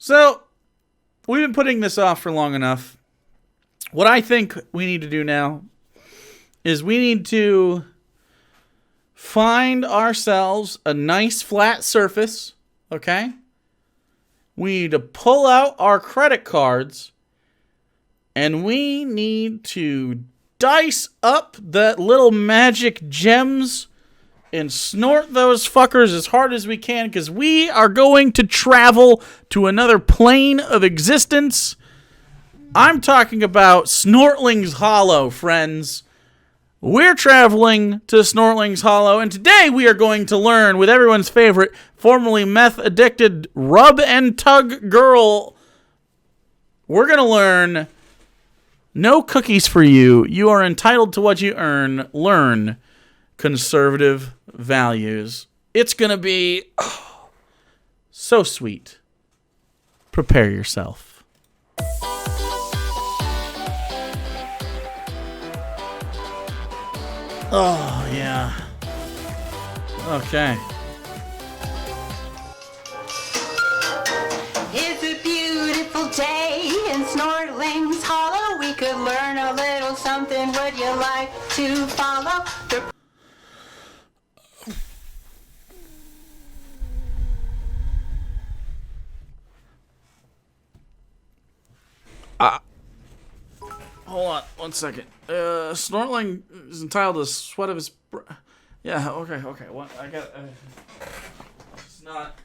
So, we've been putting this off for long enough. What I think we need to do now is we need to find ourselves a nice flat surface, okay? We need to pull out our credit cards, and we need to dice up the little magic gems and snort those fuckers as hard as we can, because we are going to travel to another plane of existence. I'm talking about Snortling's Hollow, friends. We're traveling to Snortling's Hollow, and today we are going to learn with everyone's favorite, formerly meth-addicted rub and tug girl. We're going to learn no cookies for you. You are entitled to what you earn. Learn conservative values. It's going to be so sweet. Prepare yourself. Oh, yeah. Okay. It's a beautiful day in Snortling's Hollow. We could learn a little something. Would you like to follow? Hold on, 1 second. Snortling is entitled to sweat of his... Yeah, okay. What? I got... it's not...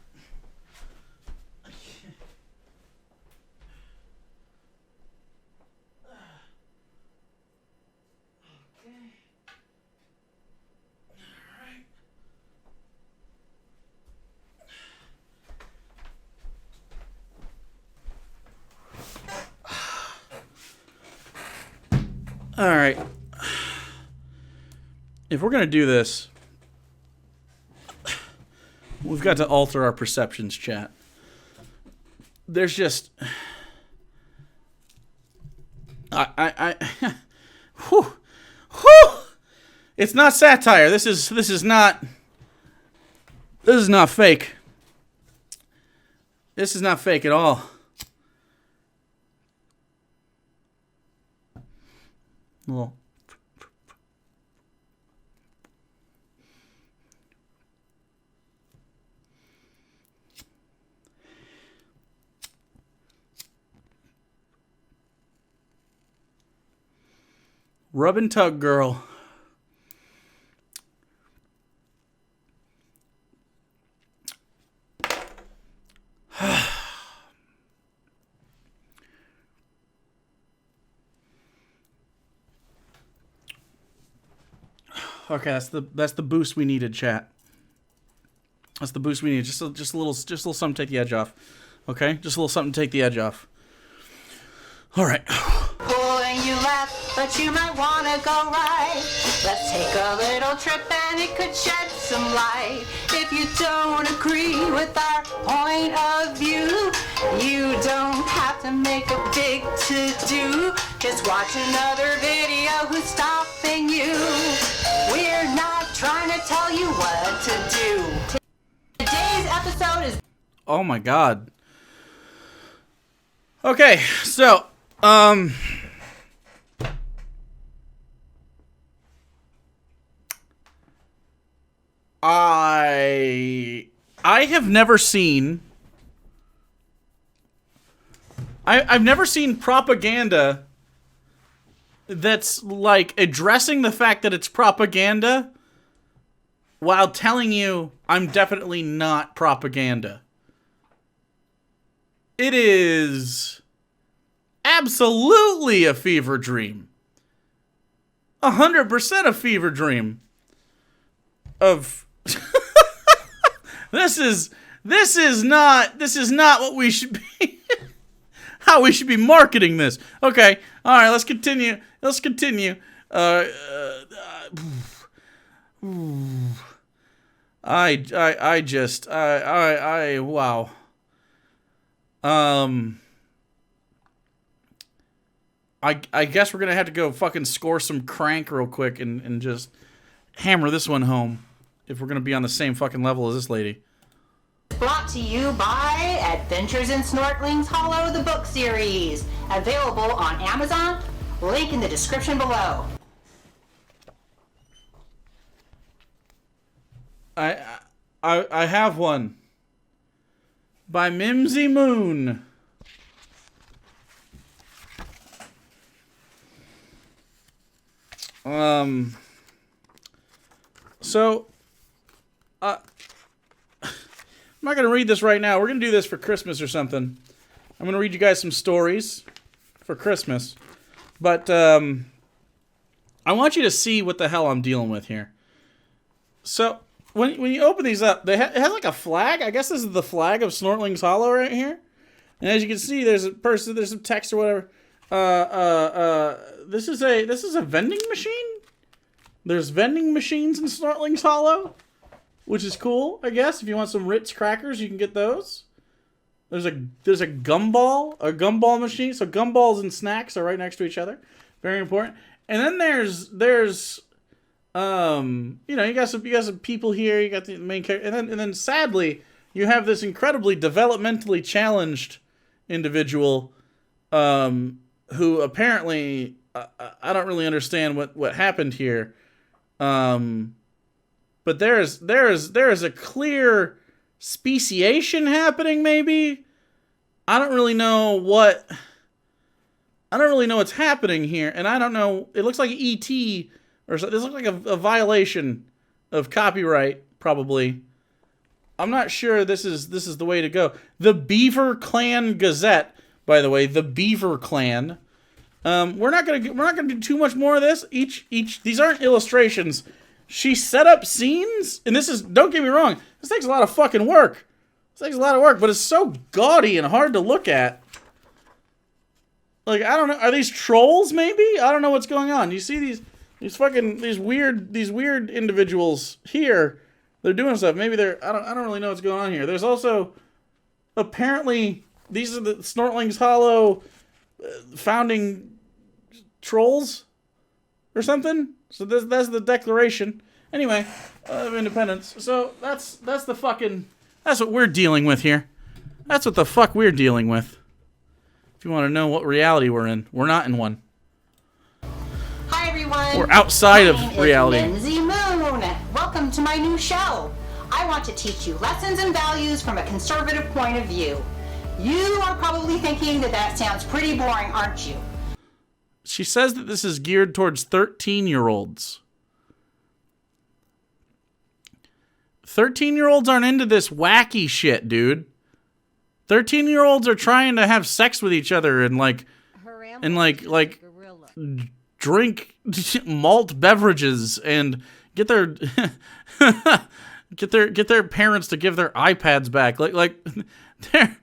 All right. If we're going to do this, we've got to alter our perceptions, chat. There's just... Whew. It's not satire. This is not fake. This is not fake at all. Well, rub and tug girl. Okay, that's the boost we needed, chat. That's the boost we needed. Just a little something to take the edge off. Okay, just a little something to take the edge off. All right. Pulling you left, but you might want to go right. Let's take a little trip and it could shed some light. If you don't agree with our point of view, you don't have to make a big to-do. Just watch another video who's stopping you. We're not trying to tell you what to do. Today's episode is... Oh my god. Okay, so, I have never seen... I've never seen propaganda that's, like, addressing the fact that it's propaganda while telling you I'm definitely not propaganda. It is absolutely a fever dream. 100% a fever dream of... This is not what we should be... How we should be marketing this. Okay, all right, let's continue. Wow. I guess we're gonna have to go fucking score some crank real quick and just hammer this one home if we're gonna be on the same fucking level as this lady. Brought to you by Adventures in Snortling's Hollow the Book Series. Available on Amazon. Link in the description below. I have one. By Mimsy Moon. So, I'm not going to read this right now. We're going to do this for Christmas or something. I'm going to read you guys some stories for Christmas. But, I want you to see what the hell I'm dealing with here. So, when you open these up, it has like a flag. I guess this is the flag of Snortling's Hollow right here. And as you can see, there's some text or whatever. This is a vending machine. There's vending machines in Snortling's Hollow, which is cool, I guess. If you want some Ritz crackers, you can get those. There's a gumball machine. So gumballs and snacks are right next to each other. Very important. And then there's you got some people here. You got the main character, and then sadly, you have this incredibly developmentally challenged individual, who apparently I don't really understand what happened here. But there is a clear speciation happening. Maybe I don't really know what's happening here, and I don't know. It looks like ET or something. This looks like a violation of copyright, probably. I'm not sure this is the way to go. The Beaver Clan Gazette, by the way, the Beaver Clan. We're not gonna do too much more of this. These aren't illustrations. She set up scenes, and don't get me wrong, this takes a lot of fucking work. This takes a lot of work, but it's so gaudy and hard to look at. Like, I don't know, are these trolls maybe? I don't know what's going on. You see these weird individuals here. They're doing stuff. Maybe I don't really know what's going on here. There's also apparently these are the Snortling's Hollow founding trolls or something. So that's the Declaration. Anyway, of Independence. So that's what we're dealing with here. That's what the fuck we're dealing with. If you want to know what reality we're in, we're not in one. Hi everyone. We're outside of reality. Mimsy Moon. Welcome to my new show. I want to teach you lessons and values from a conservative point of view. You are probably thinking that sounds pretty boring, aren't you? She says that this is geared towards 13-year-olds. 13-year-olds aren't into this wacky shit, dude. 13-year-olds are trying to have sex with each other and drink malt beverages and get their get their parents to give their iPads back. They're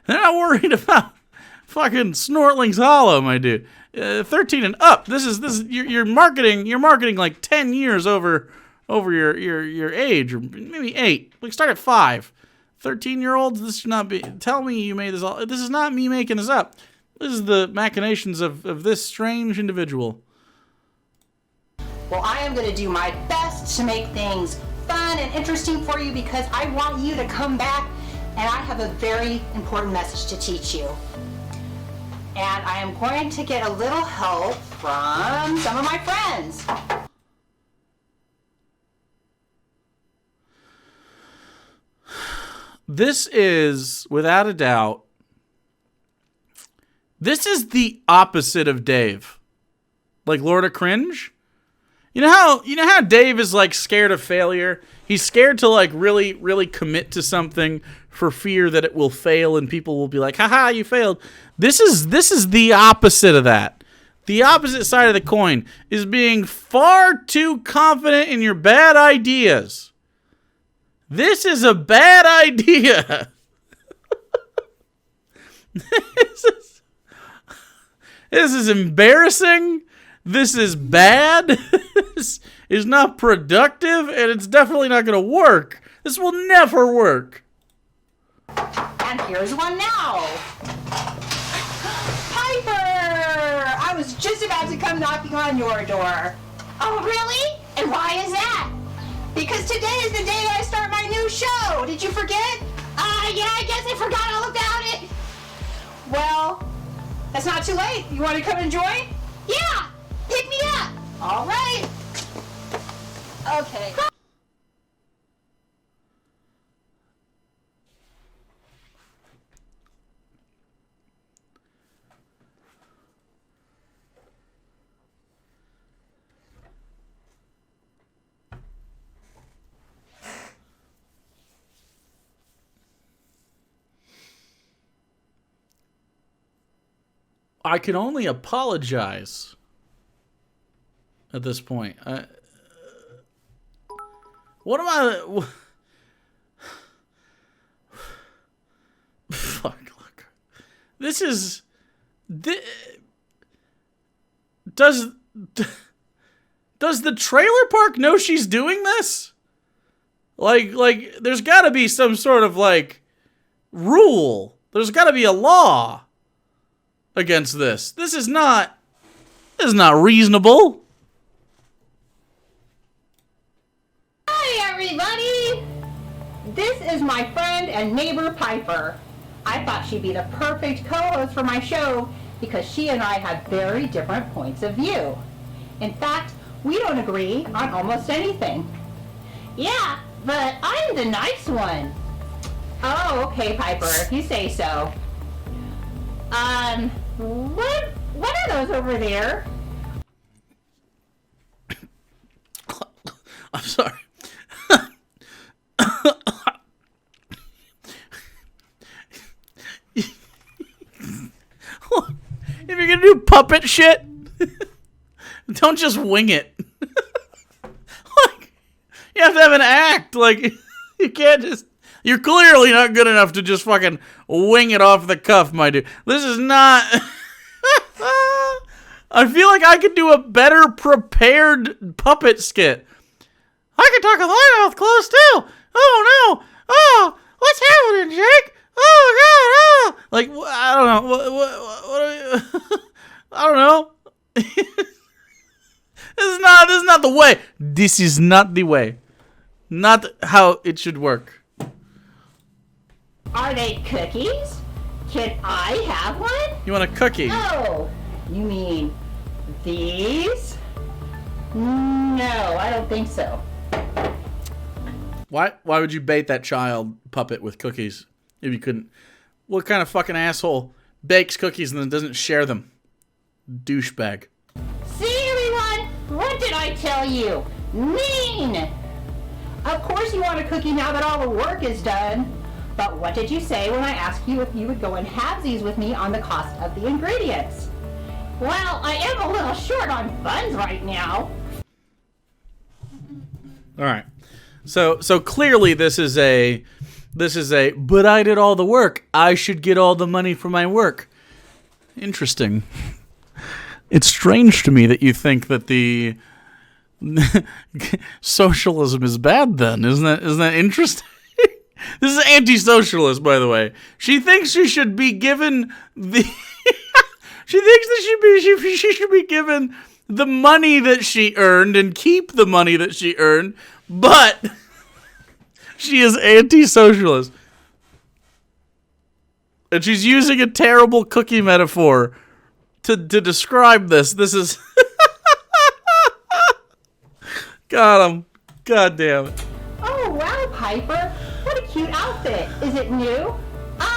not worried about fucking Snortling's Hollow, my dude. 13 and up. This is you're marketing like 10 years over your age, or maybe 8. Like, start at 5. 13-year-olds, this should not be. Tell me you made this all. This is not me making this up. This is the machinations of this strange individual. Well, I am going to do my best to make things fun and interesting for you because I want you to come back, and I have a very important message to teach you. And I am going to get a little help from some of my friends. This is, without a doubt, this is the opposite of Dave. Like Lord of Cringe. You know how Dave is like scared of failure? He's scared to like really, really commit to something for fear that it will fail and people will be like, haha, you failed. This is the opposite of that. The opposite side of the coin is being far too confident in your bad ideas. This is a bad idea. This is embarrassing. This is bad. This is not productive, and it's definitely not going to work. This will never work. And here's one now. Piper! I was just about to come knocking on your door. Oh, really? And why is that? Because today is the day I start my new show. Did you forget? Yeah, I guess I forgot all about it. Well, that's not too late. You want to come and join? Yeah, pick me up. All right. Okay. I can only apologize at this point. What am I... Fuck, look. This is... Does the trailer park know she's doing this? Like, there's gotta be some sort of, like, rule. There's gotta be a law against this. This is not reasonable. Hi, everybody. This is my friend and neighbor Piper. I thought she'd be the perfect co-host for my show because she and I have very different points of view. In fact, we don't agree on almost anything. Yeah, but I'm the nice one. Oh, okay, Piper, if you say so. What are those over there? I'm sorry. If you're gonna do puppet shit, don't just wing it. Like, you have to have an act. Like, you can't just... You're clearly not good enough to just fucking wing it off the cuff, my dude. This is not... I feel like I could do a better prepared puppet skit. I could talk with my mouth closed too. Oh no. Oh, what's happening, Jake? Oh god. Oh. Like, I don't know. What are you... I don't know. This is not the way. This is not the way. Not how it should work. Are they cookies? Can I have one? You want a cookie? Oh, you mean these? No, I don't think so. Why would you bait that child puppet with cookies if you couldn't? What kind of fucking asshole bakes cookies and then doesn't share them? Douchebag. See, everyone? What did I tell you? Mean! Of course you want a cookie now that all the work is done. But what did you say when I asked you if you would go and halvesies with me on the cost of the ingredients? Well, I am a little short on funds right now. All right. So clearly this is a but I did all the work. I should get all the money for my work. Interesting. It's strange to me that you think that the socialism is bad then. Isn't that interesting? This is anti-socialist, by the way. She thinks she should be given the she thinks that she should be given the money that she earned and keep the money that she earned, but she is anti-socialist. And she's using a terrible cookie metaphor to describe this. This is got him. God damn it. Oh, wow, Piper. What a cute outfit. Is it new?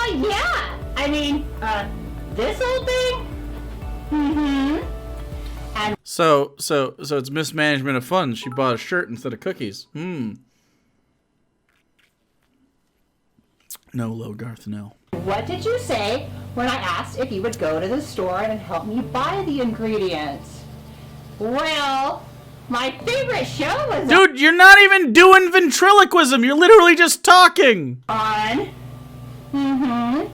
Yeah. I mean, this old thing? Mm-hmm. And So it's mismanagement of funds. She bought a shirt instead of cookies. No, Logarth, no. what did you say when I asked if you would go to the store and help me buy the ingredients? Well, my favorite show was Dude, you're not even doing ventriloquism. You're literally just talking. on. Mm-hmm.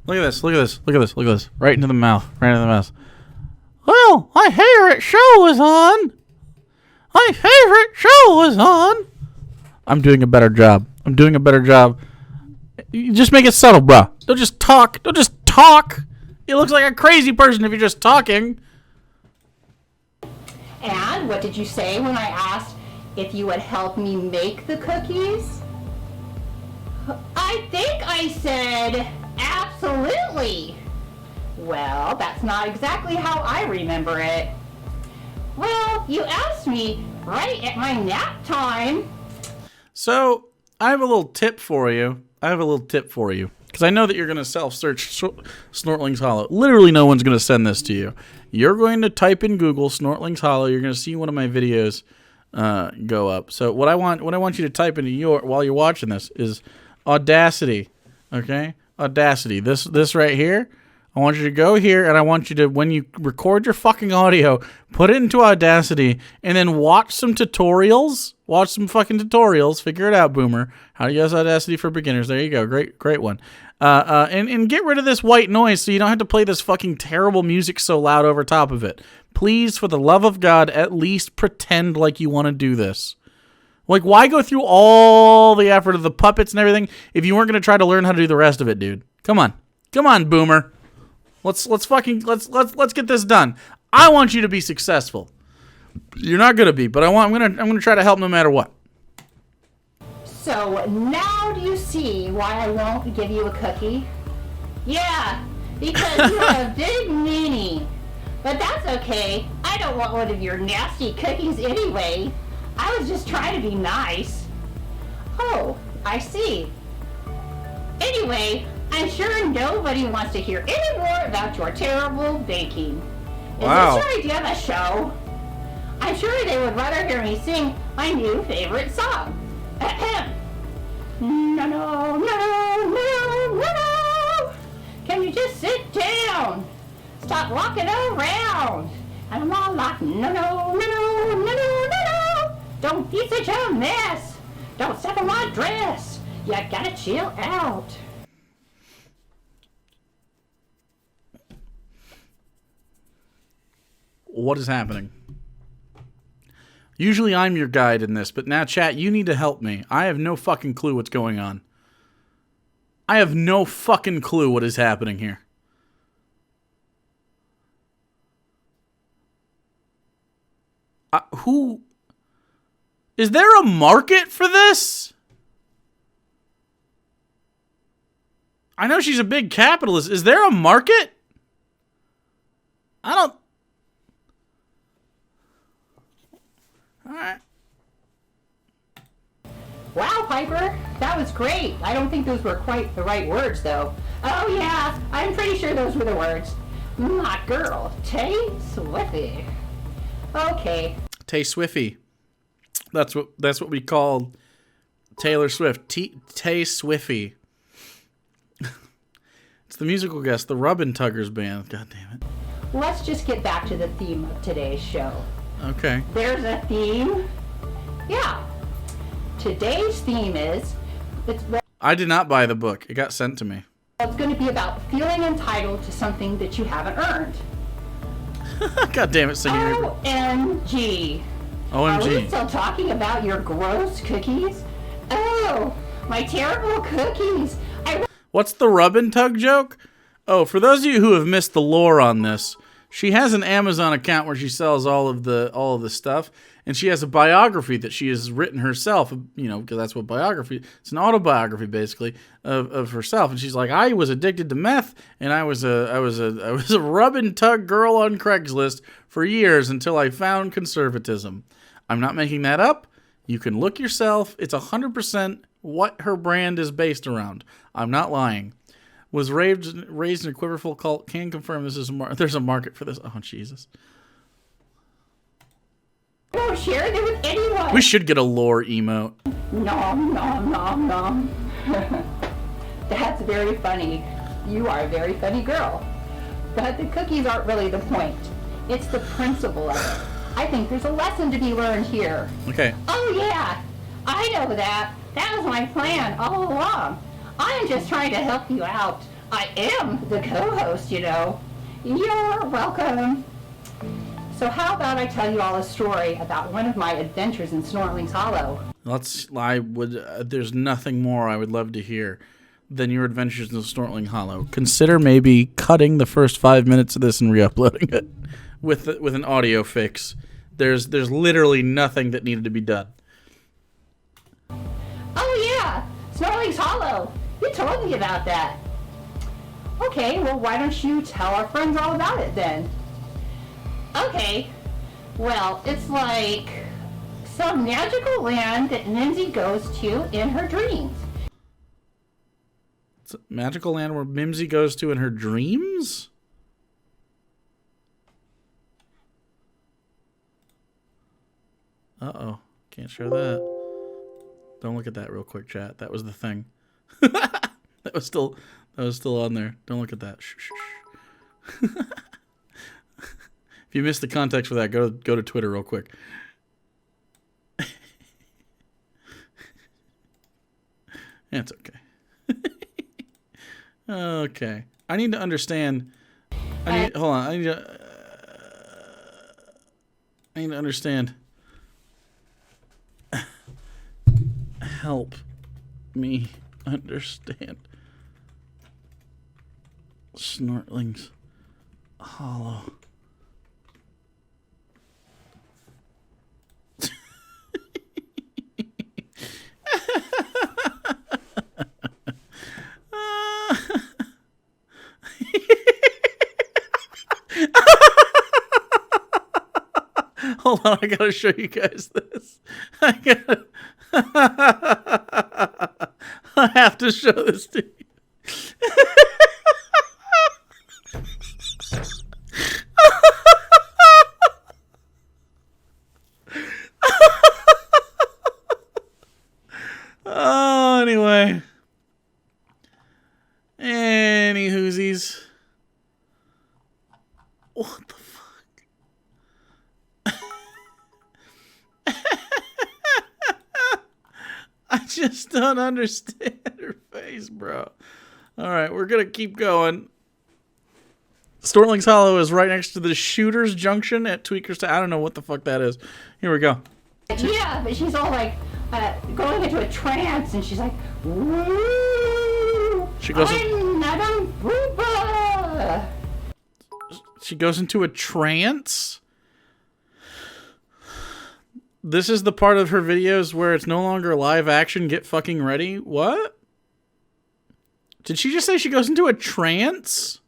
Look at this. Look at this. Look at this. Look at this. Right into the mouth. Right into the mouth. Well, my favorite show was on. My favorite show was on. I'm doing a better job. I'm doing a better job. You just make it subtle, bruh. Don't just talk. Don't just talk. You look like a crazy person if you're just talking. And what did you say when I asked if you would help me make the cookies? I think I said absolutely. Well, that's not exactly how I remember it. Well, you asked me right at my nap time. So, I have a little tip for you. Because I know that you're going to self-search Snortling's Hollow. Literally no one's going to send this to you. You're going to type in Google Snortling's Hollow. You're going to see one of my videos go up. So what I want you to type into while you're watching this is Audacity. Okay? Audacity. This right here. I want you to go here, and I want you to, when you record your fucking audio, put it into Audacity, and then watch some tutorials. Watch some fucking tutorials. Figure it out, Boomer. How to use Audacity for beginners. There you go. Great one. And get rid of this white noise so you don't have to play this fucking terrible music so loud over top of it. Please, for the love of God, at least pretend like you want to do this. Like, why go through all the effort of the puppets and everything if you weren't going to try to learn how to do the rest of it, dude? Come on, Boomer. Let's get this done. I want you to be successful. You're not gonna be, but I'm gonna try to help no matter what. So now do you see why I won't give you a cookie? Yeah, because you're a big meanie. But that's okay. I don't want one of your nasty cookies anyway. I was just trying to be nice. Oh, I see. Anyway, I'm sure nobody wants to hear any more about your terrible baking. Is Wow. this your idea of a show? I'm sure they would rather hear me sing my new favorite song. Ahem. No, no, no, no, no. Can you just sit down? Stop walking around. And I'm all like, no, no, no, no, no, no, no. Don't be such a mess. Don't step on my dress. You gotta chill out. What is happening? Usually I'm your guide in this, but now, chat, you need to help me. I have no fucking clue what's going on. I have no fucking clue what is happening here. Who... Is there a market for this? I know she's a big capitalist. Is there a market? I don't... Alright. Wow, Piper, that was great. I don't think those were quite the right words, though. Oh, yeah, I'm pretty sure those were the words. My girl, Tay Swiffy. Okay. Tay Swiffy. That's what we called Taylor Swift. Tay Swiffy. It's the musical guest, the Rubbin' Tuggers band. God damn it. Let's just get back to the theme of today's show. Okay. There's a theme? Yeah. Today's theme is... I did not buy the book. It got sent to me. It's going to be about feeling entitled to something that you haven't earned. God damn it, singing Reaper. OMG. Are we OMG. still talking about your gross cookies? Oh, my terrible cookies. What's the rub and tug joke? Oh, for those of you who have missed the lore on this, she has an Amazon account where she sells all of the stuff, and she has a biography that she has written herself, you know, because that's what biography, it's an autobiography basically of herself. And she's like, I was addicted to meth, and I was a rub and tug girl on Craigslist for years until I found conservatism. I'm not making that up. You can look yourself. It's 100% what her brand is based around. I'm not lying. Was raised in a quiverful cult. Can confirm this is there's a market for this. Oh, Jesus. Don't share them with anyone. We should get a lore emote. Nom, nom, nom, nom. That's very funny. You are a very funny girl. But the cookies aren't really the point. It's the principle of it. I think there's a lesson to be learned here. Okay. Oh, yeah. I know that. That was my plan all along. I am just trying to help you out. I am the co-host, you know. You're welcome. So how about I tell you all a story about one of my adventures in Snortling's Hollow? There's nothing more I would love to hear than your adventures in Snortling Hollow. Consider maybe cutting the first 5 minutes of this and re-uploading it with an audio fix. There's literally nothing that needed to be done. Snortling's Hollow. You told me about that. Okay, well, why don't you tell our friends all about it then? Okay, well, it's like some magical land that Mimsy goes to in her dreams. It's a magical land where Mimsy goes to in her dreams? Uh-oh. Can't show that. Don't look at that real quick, chat. That was the thing. That was still on there. Don't look at that. Shh, shh, shh. If you missed the context for that, go to Twitter real quick. It's okay. Okay. I need to understand. Hold on. I need to understand. Help me understand. Snortling's Hollow. Hold on, I gotta show you guys this. I have to show this to you. Oh, anyway. Any whoosies. What the fuck? I just don't understand her face, bro. Alright, we're gonna keep going. Snortling's Hollow is right next to the Shooters Junction at Tweakers. I don't know what the fuck that is. Here we go. Yeah, but she's all like going into a trance, and she's like, "Woo! She goes. I'm Madame Booba." She goes into a trance. This is the part of her videos where it's no longer live action. Get fucking ready. What? Did she just say she goes into a trance?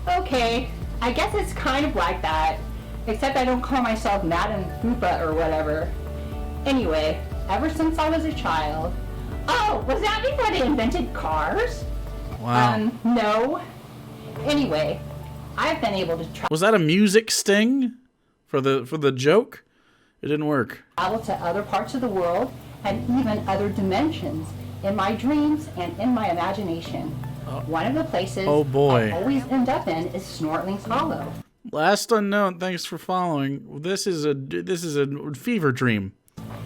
Okay, I guess it's kind of like that, except I don't call myself Madame Booba or whatever. Anyway, ever since I was a child. Oh, was that before they invented cars? Wow. No. Anyway, I've been able to Was that a music sting for the joke? It didn't work. travel to other parts of the world and even other dimensions in my dreams and in my imagination. One of the places Oh, boy. I always end up in is Snortling's Hollow. Last unknown, thanks for following. This is a fever dream.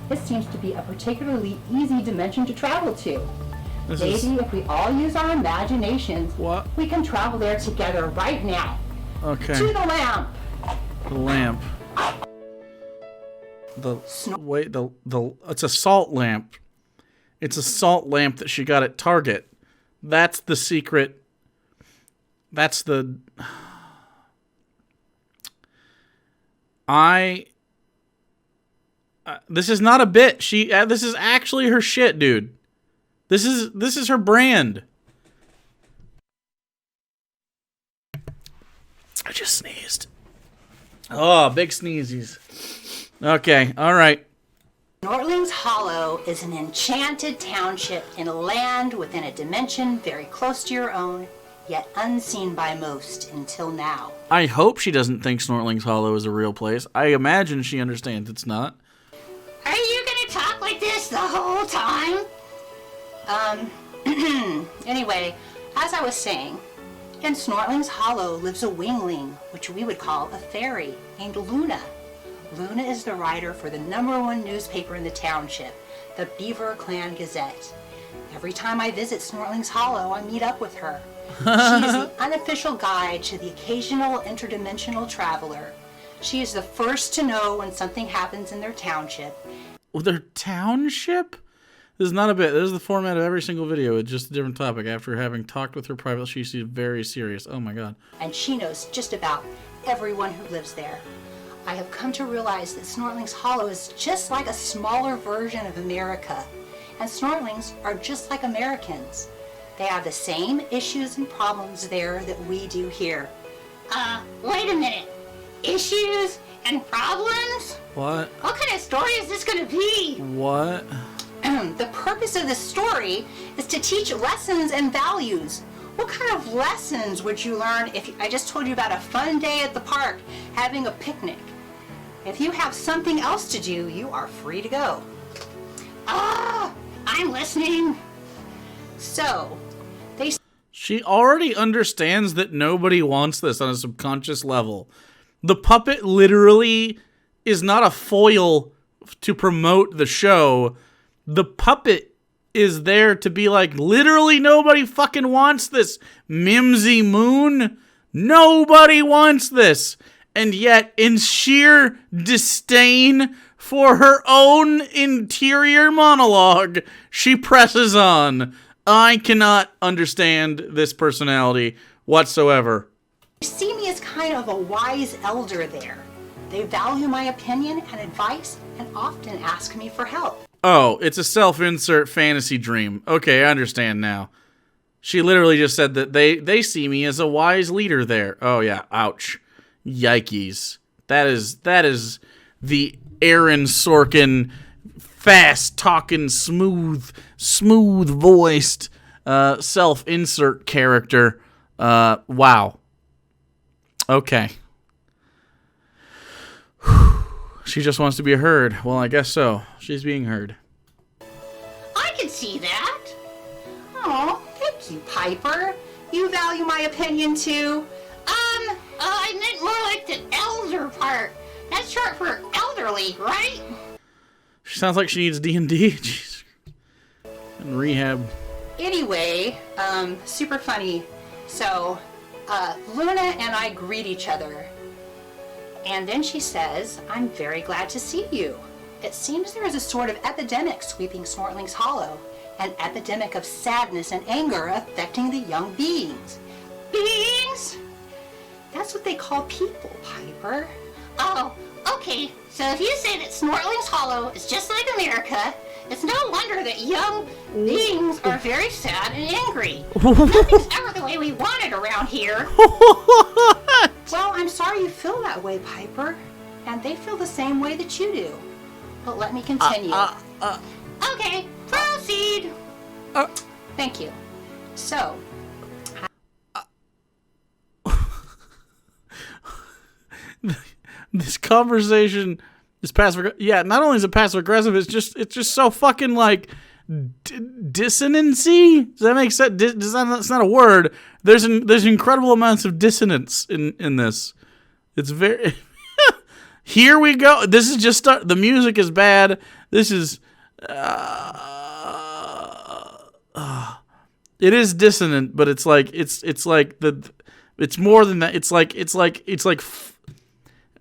This seems to be a particularly easy dimension to travel to. This Maybe is if we all use our imaginations, what? we can travel there together right now. Okay. To the lamp. The lamp. It's a salt lamp. It's a salt lamp that she got at Target. That's the secret. That's the. This is not a bit. This is actually her shit, dude. This is her brand. I just sneezed. Oh, big sneezies. Okay, all right. Snortling's Hollow is an enchanted township in a land within a dimension very close to your own, yet unseen by most until now. I hope she doesn't think Snortling's Hollow is a real place. I imagine she understands it's not. Are you gonna talk like this the whole time? Anyway, as I was saying, in Snortling's Hollow lives a wingling, which we would call a fairy, named Luna. Luna is the writer for the #1 newspaper in the township, the Beaver Clan Gazette. Every time I visit Snortling's Hollow, I meet up with her. She is the unofficial guide to the occasional interdimensional traveler. She is the first to know when something happens in their township. Well, their township? This is not a bit. This is the format of every single video. It's just a different topic. After having talked with her privately, she's very serious. Oh my god. And she knows just about everyone who lives there. I have come to realize that Snortling's Hollow is just like a smaller version of America. and Snortlings are just like Americans. They have the same issues and problems there that we do here. Wait a minute. Issues and problems? What? What kind of story is this gonna be? What? The purpose of this story is to teach lessons and values. What kind of lessons would you learn if I just told you about a fun day at the park, having a picnic? If you have something else to do, you are free to go. I'm listening. So, She already understands that nobody wants this on a subconscious level. The puppet literally is not a foil to promote the show. The puppet is there to be like, literally nobody fucking wants this. Mimsy Moon, nobody wants this. And yet, in sheer disdain for her own interior monologue, she presses on. I cannot understand this personality whatsoever. they see me as kind of a wise elder there. They value my opinion and advice and often ask me for help. Oh, it's a self-insert fantasy dream. Okay, I understand now. She literally just said that they see me as a wise leader there. Oh yeah, ouch. Yikes. That is the Aaron Sorkin fast-talking, smooth-voiced self-insert character. Wow. Okay. She just wants to be heard. Well, I guess so. She's being heard. I can see that. Oh, thank you, Piper. You value my opinion too. I meant more like the elder part. That's short for elderly, right? She sounds like she needs D&D. Jeez. And rehab. Anyway, super funny. So, Luna and I greet each other. And then she says, I'm very glad to see you. It seems there is a sort of epidemic sweeping Snortling's Hollow. An epidemic of sadness and anger affecting the young beings. Beings? That's what they call people, Piper. Oh, okay. So if you say that Snortling's Hollow is just like America, it's no wonder that young beings are very sad and angry. Nothing's ever the way we want it around here. Well, I'm sorry you feel that way, Piper. And they feel the same way that you do. But let me continue. Okay, proceed. Thank you. So, This conversation is passive. Yeah, not only is it passive aggressive, it's just so fucking like dissonancy. Does that make sense? That's not a word. There's incredible amounts of dissonance in this. It's very. Here we go. This is just the music is bad. This is. It is dissonant, but it's like it's like it's more than that. It's like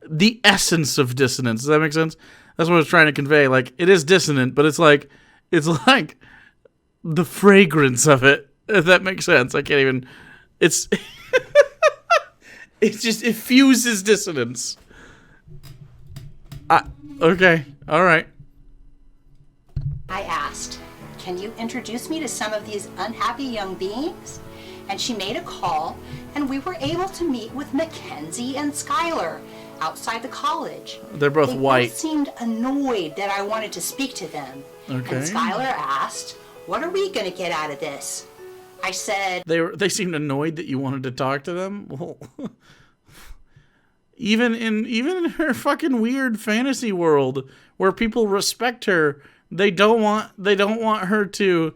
the essence of dissonance. Does that make sense? That's what I was trying to convey. Like, it is dissonant, but it's like the fragrance of it. If that makes sense. I can't even. It's it just fuses dissonance. Okay. All right. I asked, can you introduce me to some of these unhappy young beings? And she made a call, and we were able to meet with Mackenzie and Skylar outside the college. They're both white. Both seemed annoyed that I wanted to speak to them. Okay. And Skylar asked, what are we going to get out of this? I said, They seemed annoyed that you wanted to talk to them. Well, even in her fucking weird fantasy world where people respect her, they don't want her to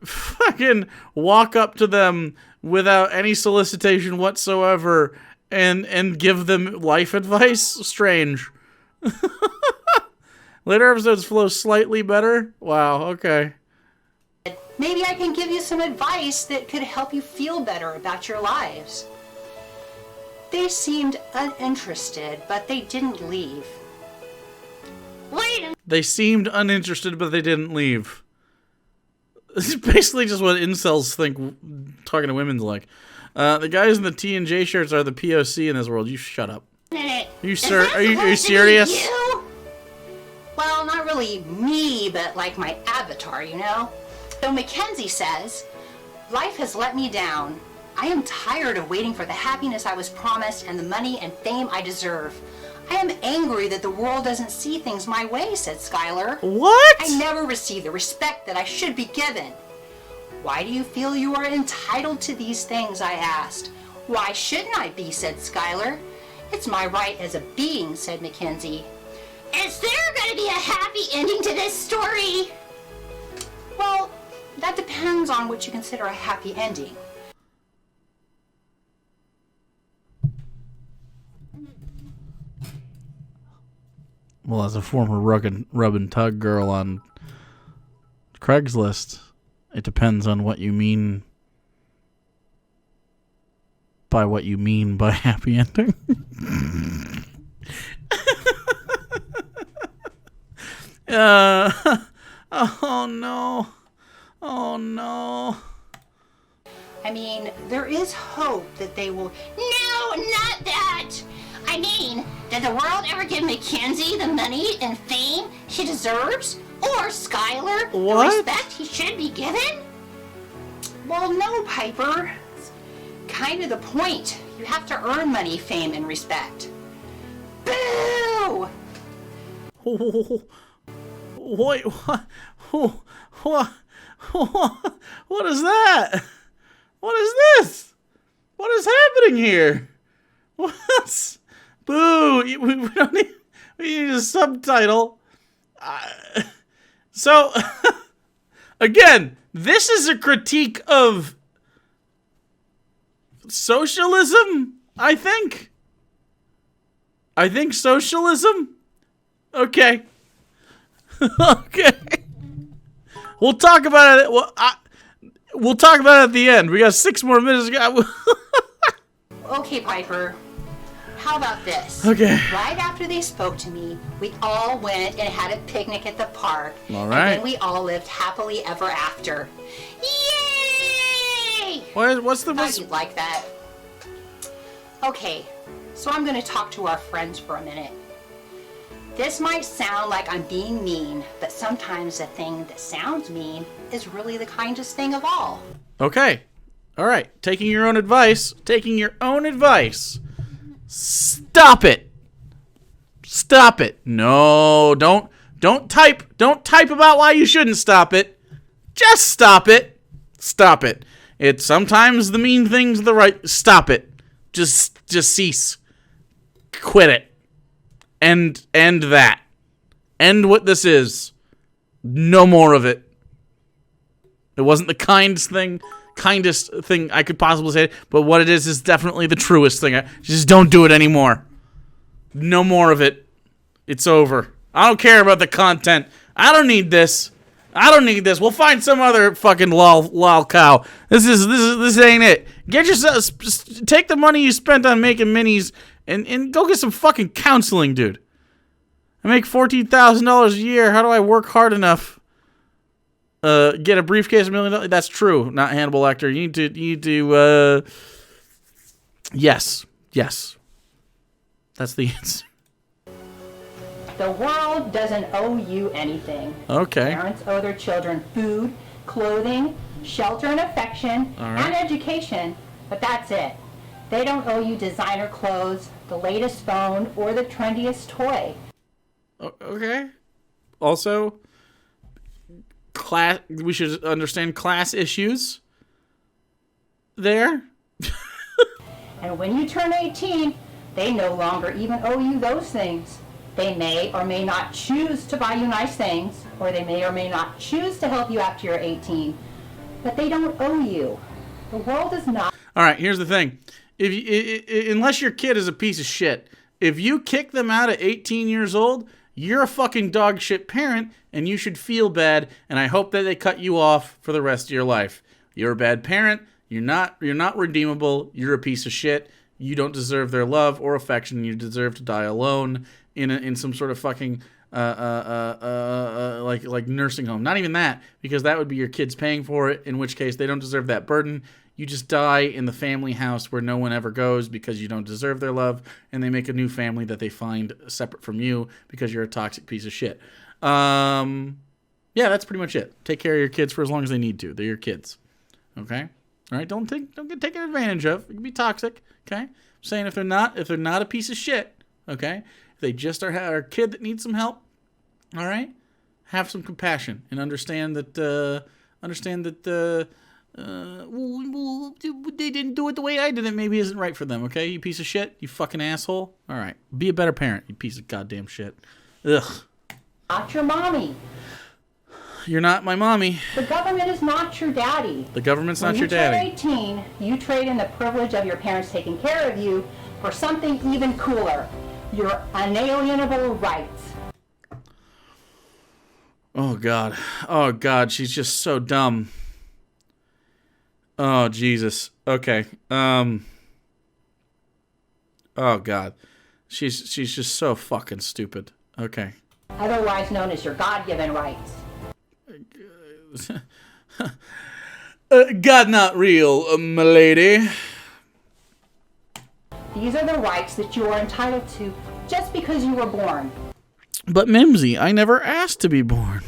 fucking walk up to them without any solicitation whatsoever and give them life advice. Strange. Later episodes flow slightly better. Wow, okay. maybe I can give you some advice that could help you feel better about your lives. They seemed uninterested, but they didn't leave. They seemed uninterested, but they didn't leave. This is basically just what incels think talking to women's like. The guys in the T and J shirts are the POC in this world. You shut up. Are you serious? Well, not really. really me, but like my avatar, you know? So Mackenzie says, life has let me down. I am tired of waiting for the happiness I was promised and the money and fame I deserve. I am angry that the world doesn't see things my way, said Skylar. What? I never received the respect that I should be given. Why do you feel you are entitled to these things, I asked. Why shouldn't I be, said Skylar. It's my right as a being, said Mackenzie. Is there gonna be a happy ending to this story? Well, that depends on what you consider a happy ending. Well, as a former rub and tug girl on Craigslist, it depends on what you mean by happy ending. Oh no. Oh no. I mean, there is hope that they will... No, not that! I mean, did the world ever give Mackenzie the money and fame she deserves? Or Skylar What? the respect he should be given? Well, no, Piper. It's kind of the point. You have to earn money, fame, and respect. Boo! Wait, what is that? What is this? What is happening here? What? Boo! We don't need. We need a subtitle. So, again, this is a critique of socialism. I think socialism. Okay. Okay. We'll talk about it. We'll talk about it at the end. We got 6 more minutes. Okay, Piper. How about this? Okay. Right after they spoke to me, we all went and had a picnic at the park. All right. And then we all lived happily ever after. Yay! What's the Thought you'd like that. Okay, so I'm going to talk to our friends for a minute. This might sound like I'm being mean, but sometimes the thing that sounds mean is really the kindest thing of all. Okay. All right. Taking your own advice. Stop it. Stop it. No, don't type. Don't type about why you shouldn't stop it. Just stop it. Stop it. It's sometimes the mean thing's the right. Stop it. Just cease. Quit it. End that. End what this is. No more of it. It wasn't the kindest thing I could possibly say, but what it is definitely the truest thing. Just don't do it anymore. No more of it. It's over. I don't care about the content. I don't need this. We'll find some other fucking lol cow. This ain't it. Get yourself, take the money you spent on making minis and go get some fucking counseling, dude. I make $14,000 a year. How do I work hard enough? Get a briefcase $1 million. That's true. Not Hannibal Lecter. You need to. Yes. That's the answer. The world doesn't owe you anything. Okay. Parents owe their children food, clothing, shelter and affection, and education, but that's it. They don't owe you designer clothes, the latest phone, or the trendiest toy. Okay. Also, we should understand class issues there. And when you turn 18, they no longer even owe you those things. They may or may not choose to buy you nice things, or they may or may not choose to help you after you're 18, but they don't owe you. The world is not. All right, here's the thing. Unless your kid is a piece of shit, if you kick them out at 18 years old, you're a fucking dog shit parent, and you should feel bad, and I hope that they cut you off for the rest of your life. You're a bad parent. You're not redeemable. You're a piece of shit. You don't deserve their love or affection. You deserve to die alone in some sort of fucking like nursing home. Not even that, because that would be your kids paying for it, in which case they don't deserve that burden. You just die in the family house where no one ever goes because you don't deserve their love, and they make a new family that they find separate from you because you're a toxic piece of shit. Yeah, that's pretty much it. Take care of your kids for as long as they need to. They're your kids. Okay? All right, don't get taken advantage of. It can be toxic. Okay? I'm saying if they're not a piece of shit, okay? If they just are a kid that needs some help, all right? Have some compassion and understand that they didn't do it the way I did it. Maybe isn't right for them. Okay, you piece of shit, you fucking asshole. All right, be a better parent, you piece of goddamn shit. Ugh. Not your mommy. You're not my mommy. The government is not your daddy. The government's not your daddy. When you turn 18, you trade in the privilege of your parents taking care of you for something even cooler, your unalienable rights. Oh, God. Oh, God, she's just so dumb. Oh, Jesus. Okay. Oh, God. She's just so fucking stupid. Okay. Otherwise known as your God-given rights. God not real, milady. These are the rights that you are entitled to just because you were born. But Mimsy, I never asked to be born.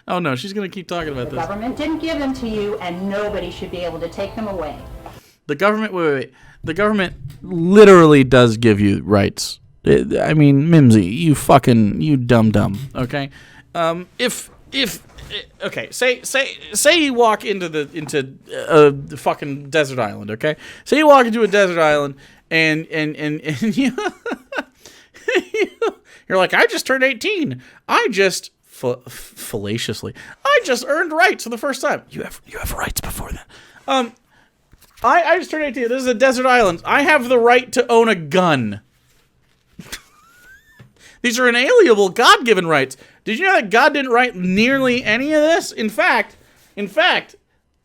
Oh no, she's gonna keep talking about The this. government didn't give them to you, and nobody should be able to take them away. The government, wait. The government literally does give you rights. I mean, Mimsy, you dumb. Okay, okay, say you walk into the fucking desert island. Okay, say you walk into a desert island and you you're like, I just turned 18. I just fallaciously, I just earned rights for the first time. You have rights before then. I just turned 18. This is a desert island. I have the right to own a gun. These are inalienable, God-given rights. Did you know that God didn't write nearly any of this? In fact, God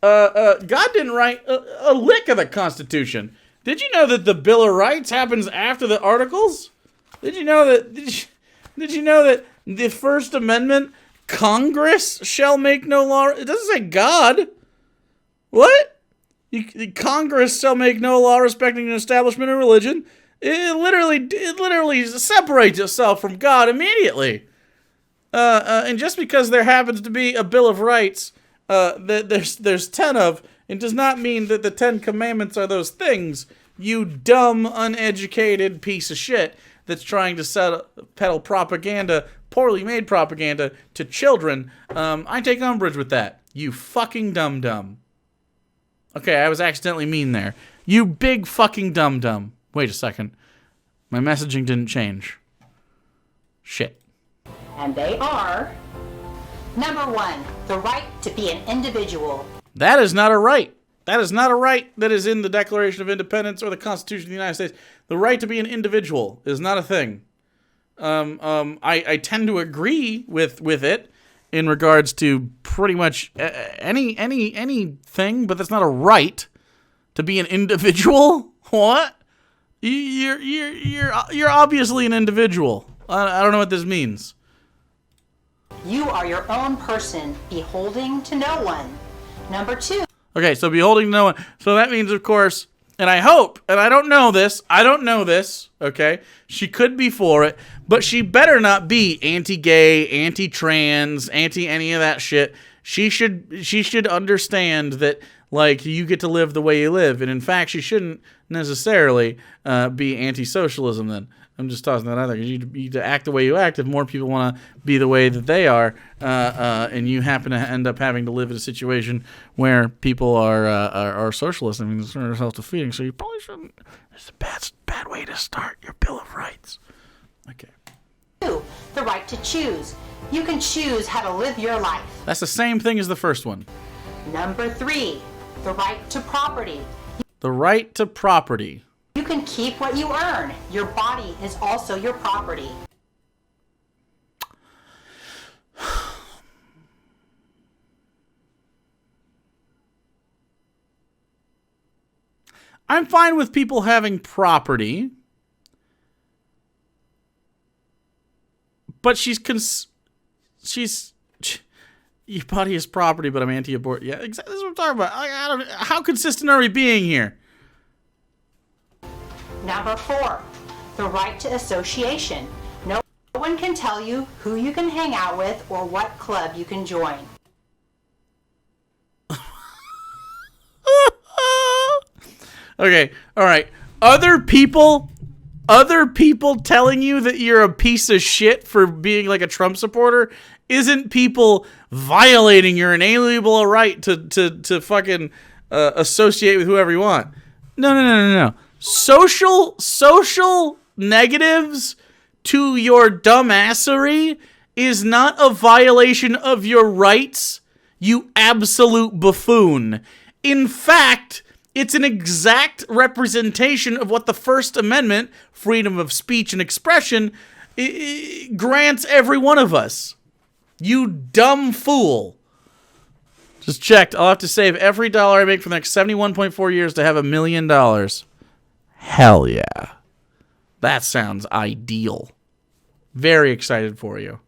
didn't write a lick of the Constitution. Did you know that the Bill of Rights happens after the Articles? Did you know that? Did you know that the First Amendment, Congress shall make no law? It doesn't say God. What? Congress shall make no law respecting an establishment of religion. It literally separates itself from God immediately. And just because there happens to be a Bill of Rights that there's 10 of, it does not mean that the 10 Commandments are those things. You dumb, uneducated piece of shit that's trying to peddle propaganda, poorly made propaganda, to children. I take umbrage with that. You fucking dumb. Okay, I was accidentally mean there. You big fucking dumb. Wait a second. My messaging didn't change. Shit. And they are, number 1, the right to be an individual. That is not a right. That is not a right that is in the Declaration of Independence or the Constitution of the United States. The right to be an individual is not a thing. I tend to agree with it in regards to pretty much anything, but that's not a right to be an individual. What? You're obviously an individual. I don't know what this means. You are your own person, beholding to no one. Number 2. Okay, so beholding to no one. So that means, of course, and I hope, and I don't know this, okay? She could be for it, but she better not be anti-gay, anti-trans, anti-any of that shit. She should understand that, like, you get to live the way you live, and in fact, she shouldn't necessarily be anti-socialism then. I'm just tossing that out there, because you to act the way you act if more people want to be the way that they are, and you happen to end up having to live in a situation where people are socialists. I mean, it's sort of self-defeating, so you probably shouldn't. It's a bad way to start your Bill of Rights. Okay. 2, the right to choose. You can choose how to live your life. That's the same thing as the first one. Number 3, the right to property. The right to property. You can keep what you earn. Your body is also your property. I'm fine with people having property, but Your body is property, but I'm anti-abort. Yeah, exactly. That's what I'm talking about. I don't. How consistent are we being here? Number 4, the right to association. No one can tell you who you can hang out with or what club you can join. Okay, all right. Other people telling you that you're a piece of shit for being like a Trump supporter isn't people violating your inalienable right to fucking associate with whoever you want. No. Social negatives to your dumbassery is not a violation of your rights, you absolute buffoon. In fact, it's an exact representation of what the First Amendment, freedom of speech and expression, grants every one of us. You dumb fool. Just checked. I'll have to save every dollar I make for the next 71.4 years to have $1 million. Hell yeah. That sounds ideal. Very excited for you.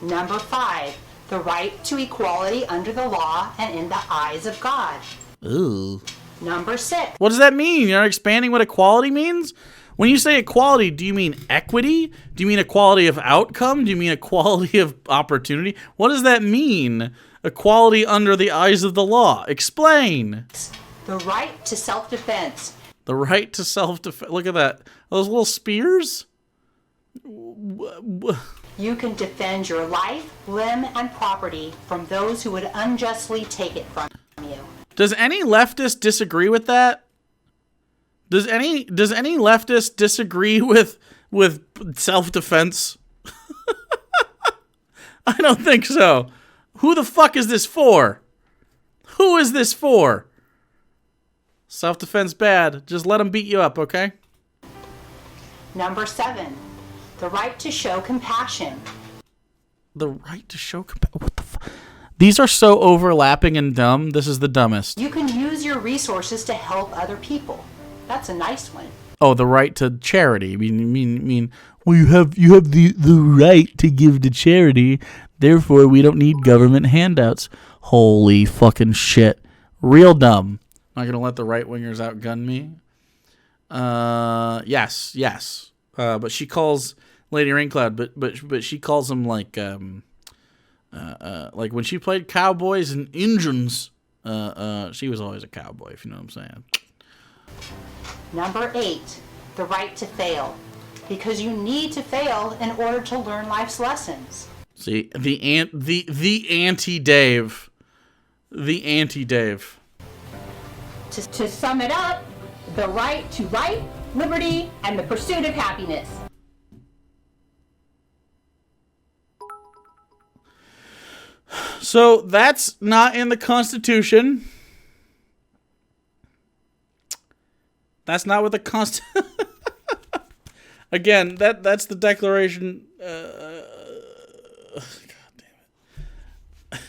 Number 5, the right to equality under the law and in the eyes of God. Ooh. Number 6. What does that mean? You're expanding what equality means? When you say equality, do you mean equity? Do you mean equality of outcome? Do you mean equality of opportunity? What does that mean? Equality under the eyes of the law. Explain. The right to self-defense. The right to self-defense. Look at that. Those little spears? You can defend your life, limb, and property from those who would unjustly take it from you. Does any leftist disagree with that? Does any leftist disagree with self-defense? I don't think so. Who the fuck is this for? Who is this for? Self-defense bad. Just let them beat you up, okay? Number 7, the right to show compassion. The right to show compassion? What the fuck? These are so overlapping and dumb. This is the dumbest. You can use your resources to help other people. That's a nice one. Oh, the right to charity. I mean. Well, you have the right to give to charity. Therefore, we don't need government handouts. Holy fucking shit. Real dumb. Not gonna let the right wingers outgun me. Yes. But she calls Lady Raincloud, but she calls them like when she played Cowboys and Injuns. She was always a cowboy, if you know what I'm saying. Number 8, the right to fail. Because you need to fail in order to learn life's lessons. See, the anti-Dave. The anti-Dave. To sum it up, the right to life, liberty, and the pursuit of happiness. So that's not in the Constitution. That's not what the Constitution... Again, that's the Declaration... God damn it.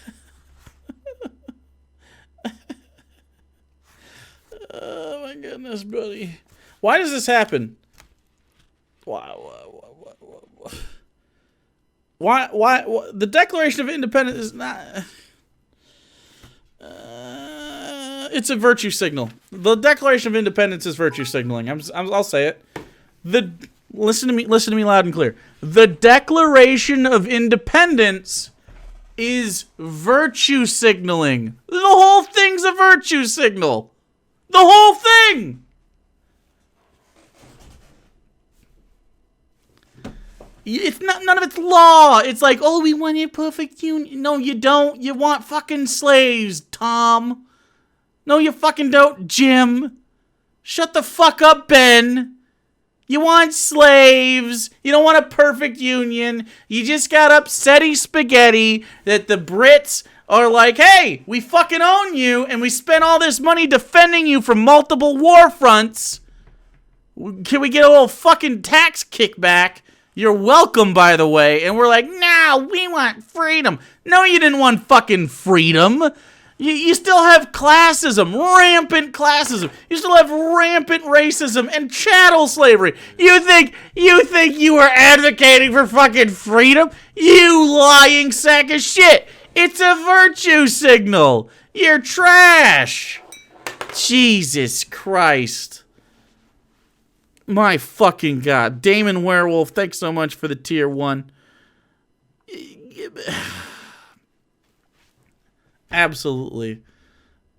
Oh my goodness, buddy. Why does this happen? Why? The Declaration of Independence is not... it's a virtue signal. The Declaration of Independence is virtue signaling. I'll say it. Listen to me loud and clear. The Declaration of Independence is virtue signaling. The whole thing's a virtue signal. The whole thing. It's not, none of it's law. It's like, oh, we want a perfect union. No, you don't. You want fucking slaves, Tom. No, you fucking don't, Jim. Shut the fuck up, Ben. You want slaves. You don't want a perfect union. You just got upsetty spaghetti that the Brits are like, hey, we fucking own you, and we spent all this money defending you from multiple war fronts. Can we get a little fucking tax kickback? You're welcome, by the way. And we're like, no, we want freedom. No, you didn't want fucking freedom. You still have classism, rampant classism. You still have rampant racism and chattel slavery. You think you were advocating for fucking freedom? You lying sack of shit. It's a virtue signal. You're trash. Jesus Christ. My fucking God. Damon Werewolf, thanks so much for the tier 1. Absolutely.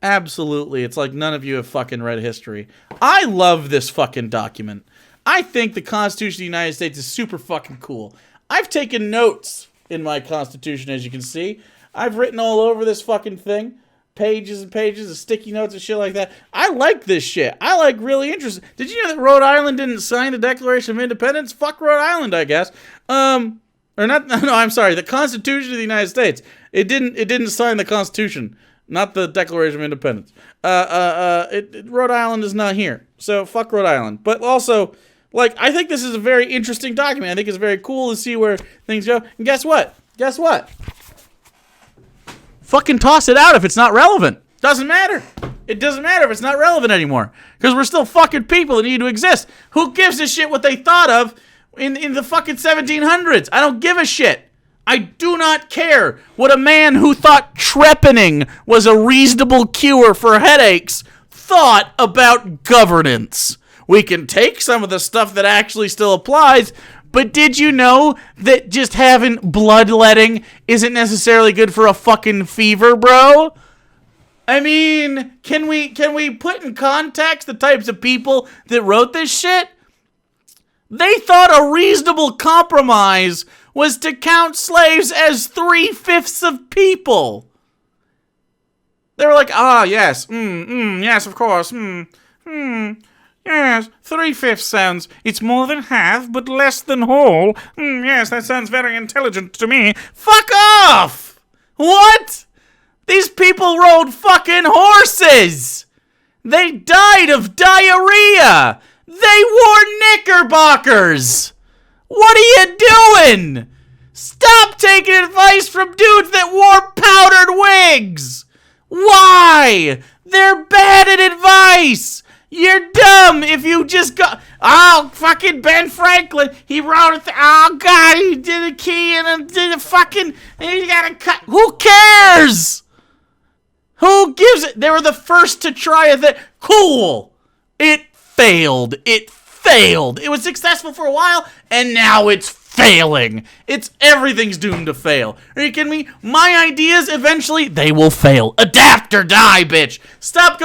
Absolutely. It's like none of you have fucking read history. I love this fucking document. I think the Constitution of the United States is super fucking cool. I've taken notes in my Constitution, as you can see. I've written all over this fucking thing. Pages and pages of sticky notes and shit like that. I like this shit. I like really interesting. Did you know that Rhode Island didn't sign the Declaration of Independence? Fuck Rhode Island, I guess. Or not, no, I'm sorry. The Constitution of the United States. It didn't sign the Constitution. Not the Declaration of Independence. Rhode Island is not here. So fuck Rhode Island. But also, like, I think this is a very interesting document. I think it's very cool to see where things go. And guess what? Guess what? Fucking toss it out if it's not relevant. Doesn't matter. It doesn't matter if it's not relevant anymore. Because we're still fucking people that need to exist. Who gives a shit what they thought of in the fucking 1700s? I don't give a shit. I do not care what a man who thought trepanning was a reasonable cure for headaches thought about governance. We can take some of the stuff that actually still applies, but did you know that just having bloodletting isn't necessarily good for a fucking fever, bro? I mean, can we put in context the types of people that wrote this shit? They thought a reasonable compromise was to count slaves as 3/5 of people. They were like, yes, yes, of course, yes, 3/5 sounds, it's more than half, but less than whole. Yes, that sounds very intelligent to me. Fuck off! What? These people rode fucking horses! They died of diarrhea! They wore knickerbockers! What are you doing? Stop taking advice from dudes that wore powdered wigs! Why? They're bad at advice! You're dumb if you just go... Oh, fucking Ben Franklin, he wrote it... Oh, God, he did a key and did a fucking... And he got a cut... Who cares? Who gives it? They were the first to try it. Cool. It failed. It failed. It was successful for a while, and now it's failing. Everything's doomed to fail. Are you kidding me? My ideas, eventually, they will fail. Adapt or die, bitch. Stop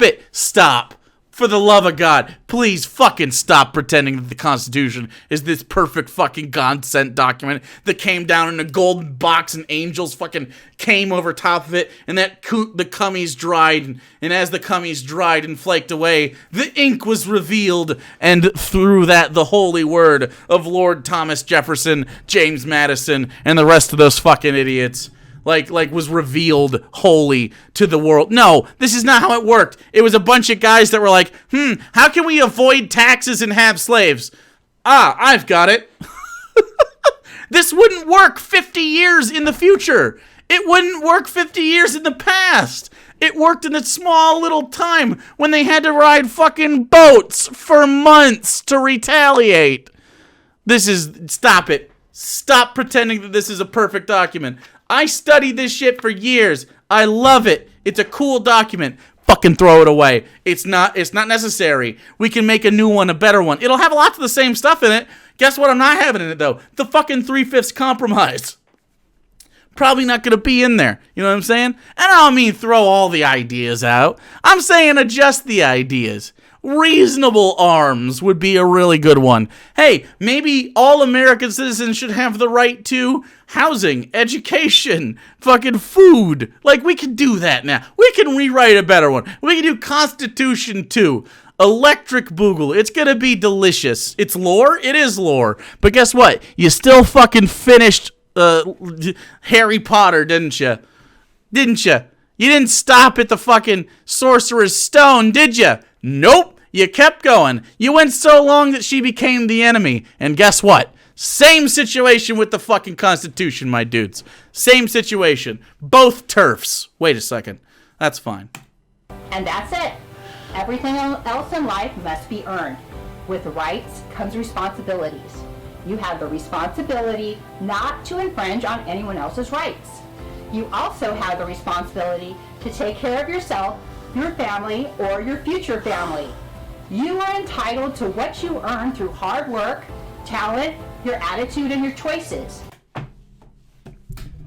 it. Stop. For the love of God, please fucking stop pretending that the Constitution is this perfect fucking God-sent document that came down in a golden box and angels fucking came over top of it, and that the cummies dried, and as the cummies dried and flaked away, the ink was revealed, and through that the holy word of Lord Thomas Jefferson, James Madison, and the rest of those fucking idiots like was revealed wholly to the world. No, this is not how it worked. It was a bunch of guys that were like, how can we avoid taxes and have slaves? I've got it. This wouldn't work 50 years in the future. It wouldn't work 50 years in the past. It worked in a small little time when they had to ride fucking boats for months to retaliate. Stop it. Stop pretending that this is a perfect document. I studied this shit for years. I love it. It's a cool document. Fucking throw it away. It's not necessary. We can make a new one, a better one. It'll have lots of the same stuff in it. Guess what I'm not having in it, though? The fucking 3/5 compromise. Probably not going to be in there. You know what I'm saying? And I don't mean throw all the ideas out. I'm saying adjust the ideas. Reasonable arms would be a really good one. Hey, maybe all American citizens should have the right to housing, education, fucking food. Like, we can do that now. We can rewrite a better one. We can do Constitution 2. Electric Boogle. It's gonna be delicious. It's lore? It is lore. But guess what? You still fucking finished Harry Potter, didn't you? Didn't you? You didn't stop at the fucking Sorcerer's Stone, did you? Nope. You kept going. You went so long that she became the enemy. And guess what? Same situation with the fucking Constitution, my dudes. Same situation. Both turfs. Wait a second. That's fine. And that's it. Everything else in life must be earned. With rights comes responsibilities. You have the responsibility not to infringe on anyone else's rights. You also have the responsibility to take care of yourself, your family, or your future family. You are entitled to what you earn through hard work, talent, your attitude, and your choices.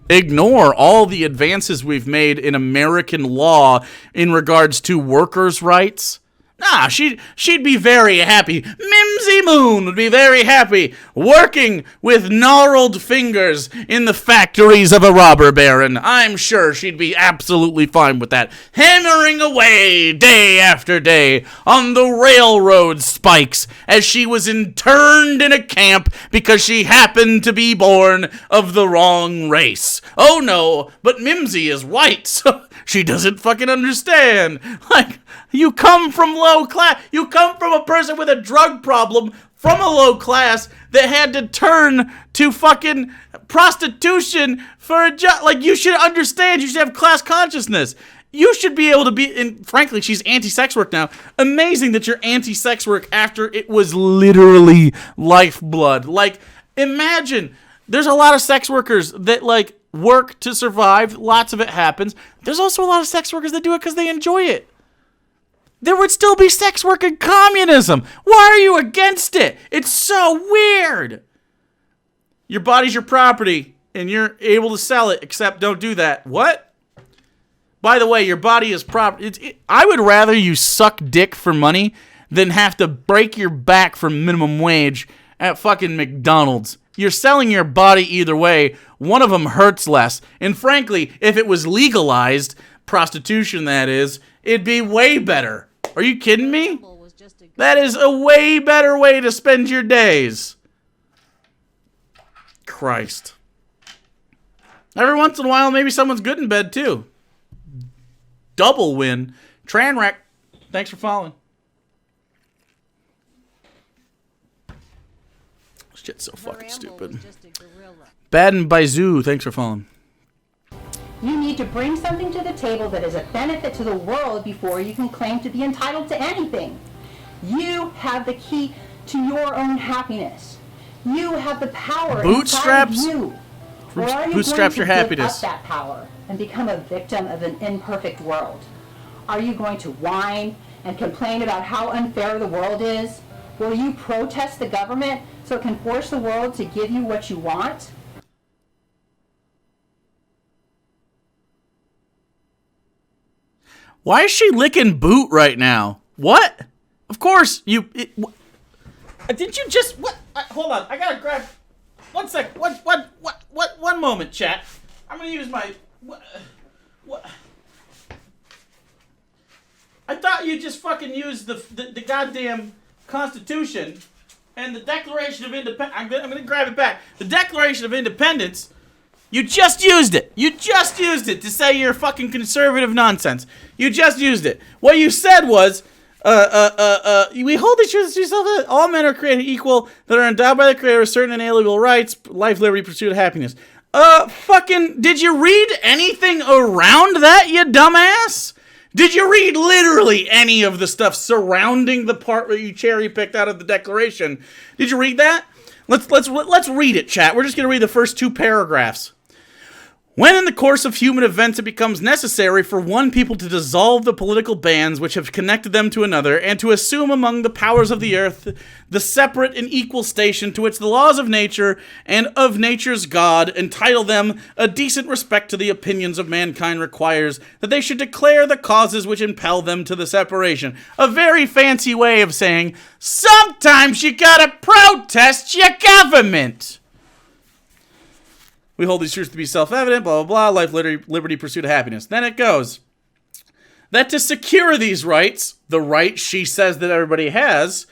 Ignore all the advances we've made in American law in regards to workers' rights. Nah, she'd be very happy. Mimsy Moon would be very happy working with gnarled fingers in the factories of a robber baron. I'm sure she'd be absolutely fine with that. Hammering away day after day on the railroad spikes as she was interned in a camp because she happened to be born of the wrong race. Oh no, but Mimsy is white, so she doesn't fucking understand. Like, you come from low class. You come from a person with a drug problem from a low class that had to turn to fucking prostitution for a job. Like, you should understand. You should have class consciousness. You should be able to be, and frankly, she's anti-sex work now. Amazing that you're anti-sex work after it was literally lifeblood. Like, imagine, there's a lot of sex workers that, like, work to survive. Lots of it happens. There's also a lot of sex workers that do it because they enjoy it. There would still be sex work in communism. Why are you against it? It's so weird. Your body's your property, and you're able to sell it, except don't do that. What? By the way, your body is property. I would rather you suck dick for money than have to break your back for minimum wage at fucking McDonald's. You're selling your body either way. One of them hurts less. And frankly, if it was legalized, prostitution that is, it'd be way better. Are you kidding me? That is a way better way to spend your days. Christ. Every once in a while, maybe someone's good in bed, too. Double win. Tranwreck, thanks for following. Shit's so fucking stupid. Baden Baizoo, thanks for following. You need to bring something to the table that is a benefit to the world before you can claim to be entitled to anything. You have the key to your own happiness. You have the power Bootstraps? inside of you. Or are you Bootstraps going your to happiness. give up that power and become a victim of an imperfect world? Are you going to whine and complain about how unfair the world is? Will you protest the government so it can force the world to give you what you want? Why is she licking boot right now? What? Of course, did you just, what? Hold on, I gotta grab, one sec, one moment, chat. I'm gonna use my, what? I thought you just fucking used the goddamn Constitution and the Declaration of Independence. I'm gonna grab it back. The Declaration of Independence. You just used it. You just used it to say you're fucking conservative nonsense. You just used it. What you said was, we hold these truths to yourself that all men are created equal, that are endowed by the Creator with certain inalienable rights, life, liberty, pursuit of happiness. Fucking, did you read anything around that, you dumbass? Did you read literally any of the stuff surrounding the part where you cherry picked out of the Declaration? Did you read that? Let's read it, chat. We're just gonna read the first 2 paragraphs. When in the course of human events it becomes necessary for one people to dissolve the political bands which have connected them to another, and to assume among the powers of the earth the separate and equal station to which the laws of nature and of nature's God entitle them, a decent respect to the opinions of mankind requires that they should declare the causes which impel them to the separation. A very fancy way of saying, sometimes you gotta protest your government. We hold these truths to be self-evident, blah, blah, blah, life, liberty, pursuit of happiness. Then it goes, that to secure these rights, the right she says that everybody has,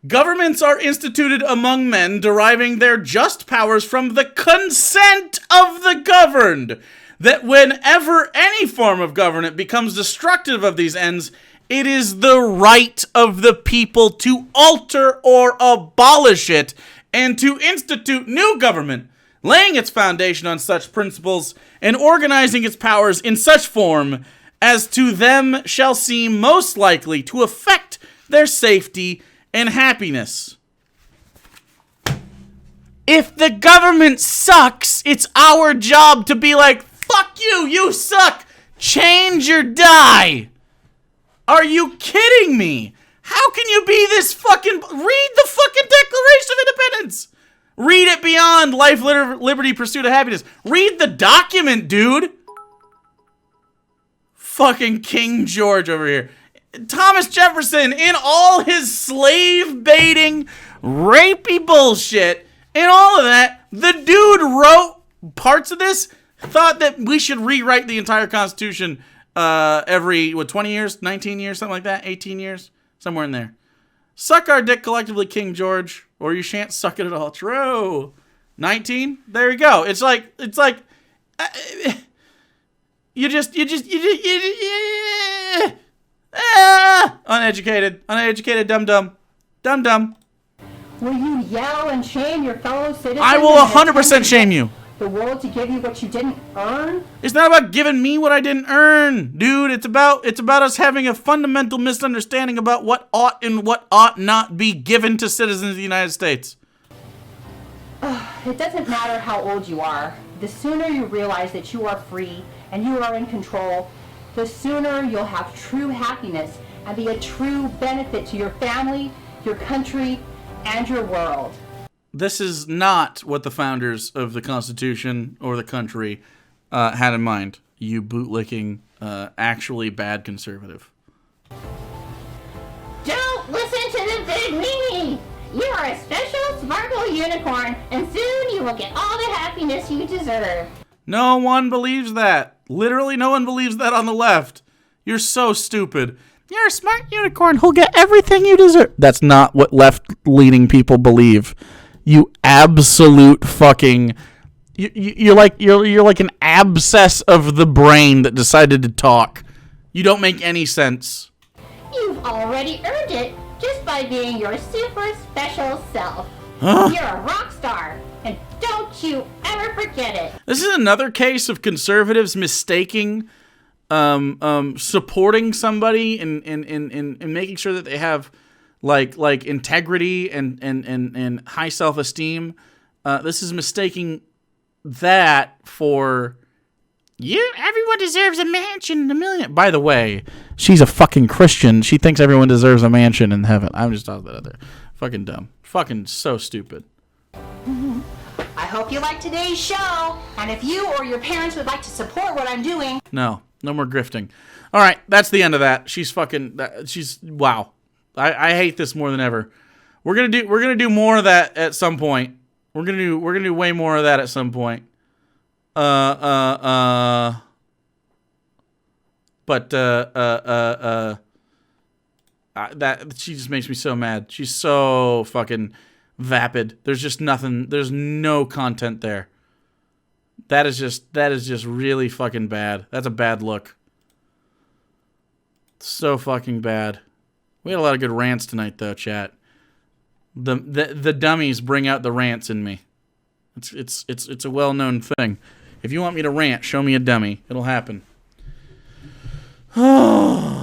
governments are instituted among men deriving their just powers from the consent of the governed, that whenever any form of government becomes destructive of these ends, it is the right of the people to alter or abolish it, and to institute new government, laying its foundation on such principles, and organizing its powers in such form as to them shall seem most likely to affect their safety and happiness. If the government sucks, it's our job to be like, Fuck you! You suck! Change or die! Are you kidding me? How can you be this fucking... Read the fucking Declaration of Independence! Read it beyond life, liberty, pursuit of happiness. Read the document, dude! Fucking King George over here. Thomas Jefferson, in all his slave-baiting, rapey bullshit, and all of that, the dude wrote parts of this, thought that we should rewrite the entire Constitution every, 20 years? 19 years? Something like that? 18 years? Somewhere in there. Suck our dick collectively, King George, or you shan't suck it at all. True. 19? There you go. It's like, uneducated, dumb. Will you yell and shame your fellow citizens? I will 100% shame you. The world to give you what you didn't earn? It's not about giving me what I didn't earn, dude. It's about us having a fundamental misunderstanding about what ought and what ought not be given to citizens of the United States. It doesn't matter how old you are. The sooner you realize that you are free and you are in control, the sooner you'll have true happiness and be a true benefit to your family, your country, and your world. This is not what the founders of the Constitution or the country had in mind. You bootlicking, actually bad conservative. Don't listen to the big meanie! You are a special sparkle unicorn, and soon you will get all the happiness you deserve. No one believes that. Literally no one believes that on the left. You're so stupid. You're a smart unicorn who'll get everything you deserve. That's not what left-leaning people believe. You absolute fucking... You're like an abscess of the brain that decided to talk. You don't make any sense. You've already earned it just by being your super special self. Huh? You're a rock star, and don't you ever forget it. This is another case of conservatives mistaking supporting somebody and making sure that they have like integrity and high self-esteem. This is mistaking that for everyone deserves a mansion and $1 million. By the way, she's a fucking Christian. She thinks everyone deserves a mansion in heaven. I'm just talking that out there. Fucking dumb. Fucking so stupid. I hope you liked today's show, and if you or your parents would like to support what I'm doing... No more grifting. All right, that's the end of that. She's wow. I hate this more than ever. We're gonna do more of that at some point. We're gonna do way more of that at some point. But that she just makes me so mad. She's so fucking vapid. There's just nothing. There's no content there. That is just really fucking bad. That's a bad look. So fucking bad. We had a lot of good rants tonight, though, chat. The dummies bring out the rants in me. It's a well-known thing. If you want me to rant, show me a dummy. It'll happen. Oh.